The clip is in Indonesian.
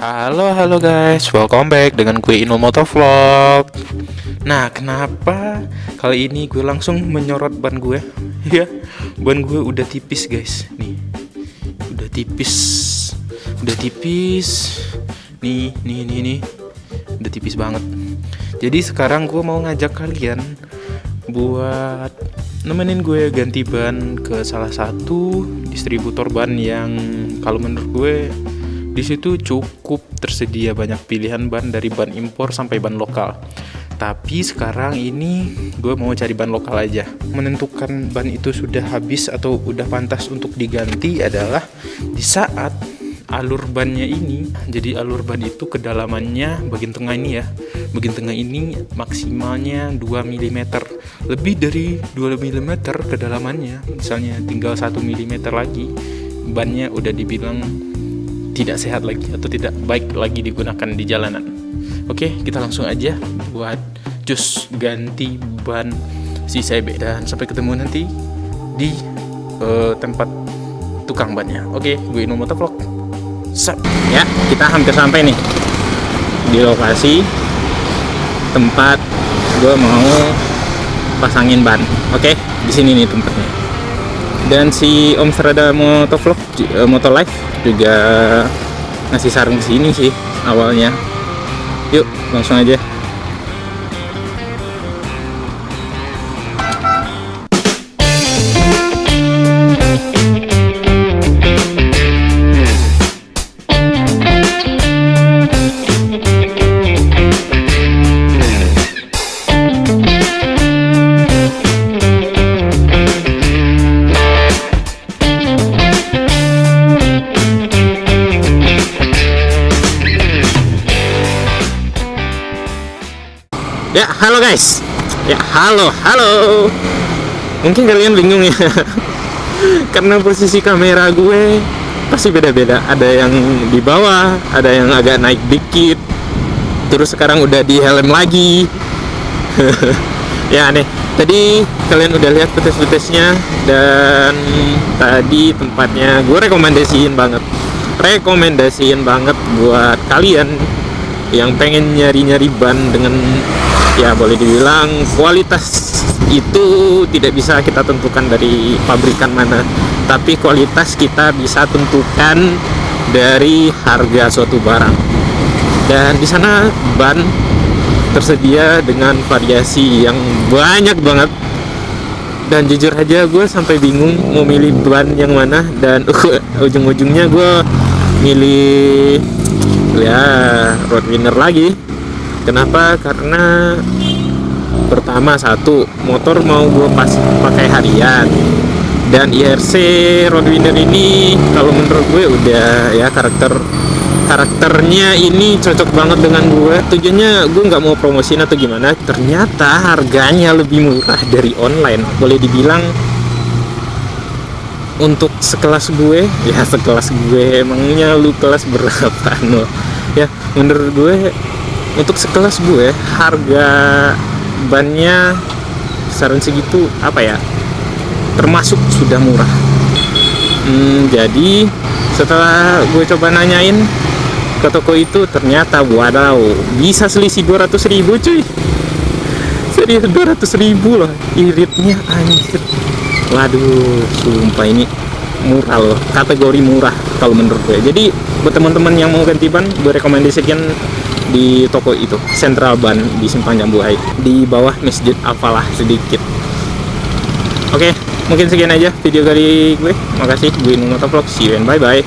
Halo guys, welcome back dengan gue Inul Motovlog. Nah, kenapa kali ini gue langsung menyorot ban gue? Ya, ban gue udah tipis guys. Nih, udah tipis. Nih, udah tipis banget. Jadi sekarang gue mau ngajak kalian buat nemenin gue ganti ban ke salah satu distributor ban yang kalau menurut gue di situ cukup tersedia banyak pilihan ban dari ban impor sampai ban lokal. Tapi sekarang ini gue mau cari ban lokal aja. Menentukan ban itu sudah habis atau udah pantas untuk diganti adalah di saat alur bannya ini. Jadi alur ban itu kedalamannya bagian tengah ini ya. Bagian tengah ini maksimalnya 2 mm. Lebih dari 2 mm kedalamannya, misalnya tinggal 1 mm lagi, bannya udah dibilang tidak sehat lagi atau tidak baik lagi digunakan di jalanan. Oke, kita langsung aja buat cus ganti ban si CB, dan sampai ketemu nanti di tempat tukang bannya. Oke, gue Inul Motovlog. Ya, kita hampir sampai nih di lokasi tempat gue mau pasangin ban. Oke, di sini nih tempatnya. Dan si Om Serada Motovlog, Motolife juga ngasih saran ke sini sih awalnya. Yuk, langsung aja. Ya, halo guys. Ya, halo. Mungkin kalian bingung ya. Karena posisi kamera gue pasti beda-beda. Ada yang di bawah, ada yang agak naik dikit. Terus sekarang udah di helm lagi. Ya aneh. Tadi kalian udah lihat footage-nya, dan tadi tempatnya gue rekomendasiin banget buat kalian yang pengen nyari-nyari ban dengan, ya boleh dibilang kualitas itu tidak bisa kita tentukan dari pabrikan mana, tapi kualitas kita bisa tentukan dari harga suatu barang. Dan di sana ban tersedia dengan variasi yang banyak banget, dan jujur aja gue sampai bingung mau milih ban yang mana, dan ujung-ujungnya gue milih ya road winner lagi. Kenapa? Karena pertama, satu, motor mau gue pakai harian, dan IRC road winner ini kalau menurut gue udah ya karakternya ini cocok banget dengan gue. Tujuannya gue nggak mau promosiin atau gimana, ternyata harganya lebih murah dari online. Boleh dibilang untuk sekelas gue, emangnya lu kelas berapa no? Ya menurut gue untuk sekelas gue harga bannya kisaran segitu, apa ya, termasuk sudah murah. Jadi setelah gue coba nanyain ke toko itu, ternyata wadaw, bisa selisih 200.000 cuy. Serius 200.000 loh iritnya, anjir. Waduh, sumpah ini murah loh, kategori murah kalau menurut gue. Jadi buat teman-teman yang mau ganti ban, gue rekomendasikan di toko itu, Central Ban di Simpang Jambu Hai, di bawah Masjid Al-Falah sedikit. Oke, mungkin sekian aja video kali gue. Makasih, gue Inul Motovlog. See you and bye bye.